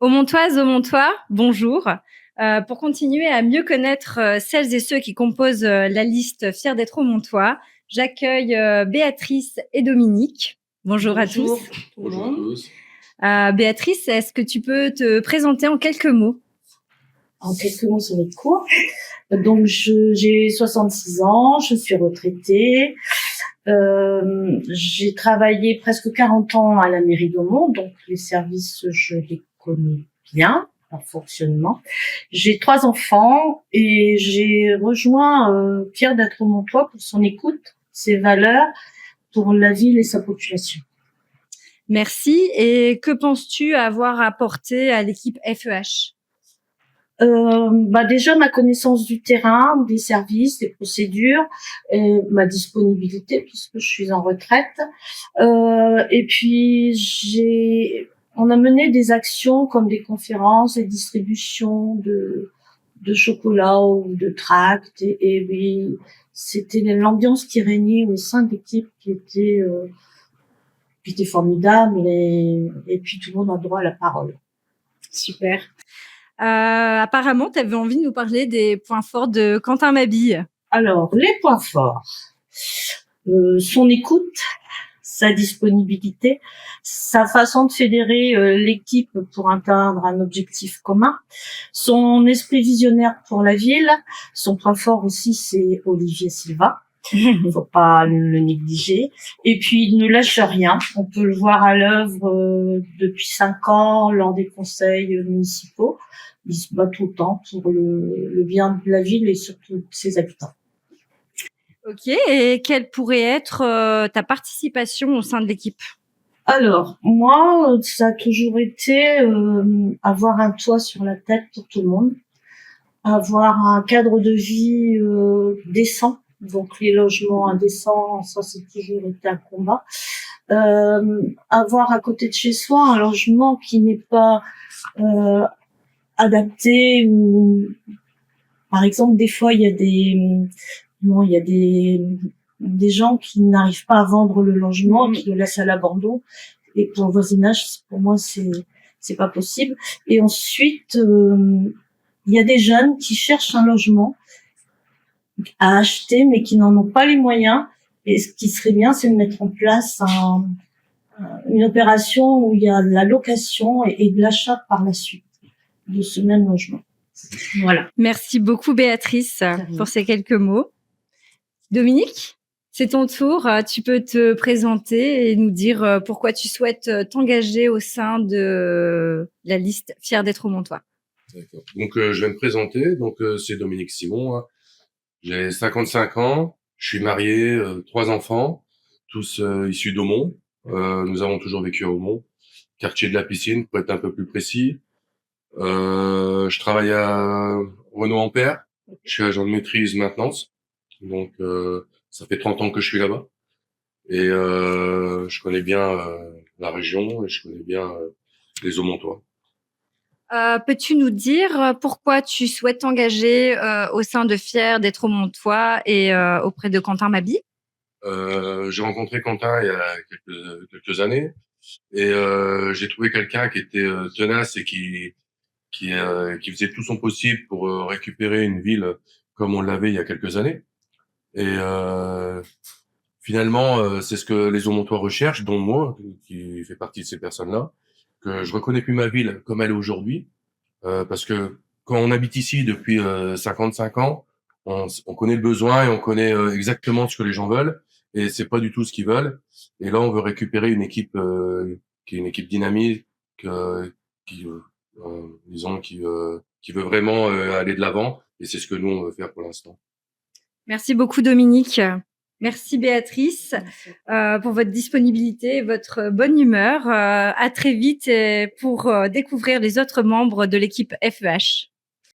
Aux Montois, bonjour. Pour continuer à mieux connaître celles et ceux qui composent la liste Fiers d'être au Montois, j'accueille Béatrice et Dominique. Bonjour à tous. Bonjour à tous. Béatrice, est-ce que tu peux te présenter en quelques mots? En quelques mots, ça va être court. Donc, j'ai 66 ans, je suis retraitée. J'ai travaillé presque 40 ans à la mairie d'Aumont, donc les services, je les connais bien, leur fonctionnement. J'ai 3 enfants et j'ai rejoint Fiers d'être Montois pour son écoute, ses valeurs, pour la ville et sa population. Merci. Et que penses-tu avoir apporté à l'équipe FEH? Déjà ma connaissance du terrain, des services, des procédures, ma disponibilité puisque je suis en retraite. Et puis on a mené des actions comme des conférences et distribution de chocolat ou de tracts et oui, c'était l'ambiance qui régnait au sein de l'équipe qui était formidable et puis tout le monde a droit à la parole. Super. Apparemment, tu avais envie de nous parler des points forts de Quentin Mabille. Alors, les points forts. Son écoute, sa disponibilité, sa façon de fédérer l'équipe pour atteindre un objectif commun, son esprit visionnaire pour la ville. Son point fort aussi, c'est Olivier Silva. Faut pas le négliger. Et puis, il ne lâche rien. On peut le voir à l'œuvre depuis 5 ans lors des conseils municipaux. Il se bat tout le temps pour le bien de la ville et surtout de ses habitants. Ok, et quelle pourrait être ta participation au sein de l'équipe? Alors, moi, ça a toujours été avoir un toit sur la tête pour tout le monde, avoir un cadre de vie décent, donc les logements indécents, ça c'est toujours été un combat. Avoir à côté de chez soi un logement qui n'est pas adapté ou par exemple des fois il y a des gens qui n'arrivent pas à vendre le logement, qui le laissent à l'abandon et pour le voisinage pour moi c'est pas possible. Et ensuite il y a des jeunes qui cherchent un logement à acheter mais qui n'en ont pas les moyens et ce qui serait bien c'est de mettre en place une opération où il y a de la location et de l'achat par la suite de ce même logement. Voilà. Merci beaucoup Béatrice pour ces quelques mots. Dominique, c'est ton tour. Tu peux te présenter et nous dire pourquoi tu souhaites t'engager au sein de la liste Fiers d'être au Montois. D'accord. Donc je vais me présenter. Donc c'est Dominique Simon. Hein. J'ai 55 ans. Je suis marié, 3 enfants, tous issus d'Aumont. Nous avons toujours vécu à Aumont, quartier de la Piscine pour être un peu plus précis. Je travaille à Renault-Ampère. Je suis agent de maîtrise maintenance. Donc ça fait 30 ans que je suis là-bas. Et je connais bien la région et je connais bien les Aumontois. Peux-tu nous dire pourquoi tu souhaites t'engager au sein de Fiers d'être au Montois et auprès de Quentin Mabille? J'ai rencontré Quentin il y a quelques années et j'ai trouvé quelqu'un qui était tenace et qui faisait tout son possible pour récupérer une ville comme on l'avait il y a quelques années. Et finalement, c'est ce que les Aumontois recherchent, dont moi, qui fait partie de ces personnes-là, que je reconnais plus ma ville comme elle est aujourd'hui, parce que quand on habite ici depuis 55 ans, on connaît le besoin et on connaît exactement ce que les gens veulent, et c'est pas du tout ce qu'ils veulent. Et là, on veut récupérer une équipe qui est une équipe dynamique, disons, qui veut vraiment aller de l'avant, et c'est ce que nous on veut faire pour l'instant. Merci beaucoup Dominique. Merci Béatrice pour votre disponibilité et votre bonne humeur. À très vite pour découvrir les autres membres de l'équipe FEH.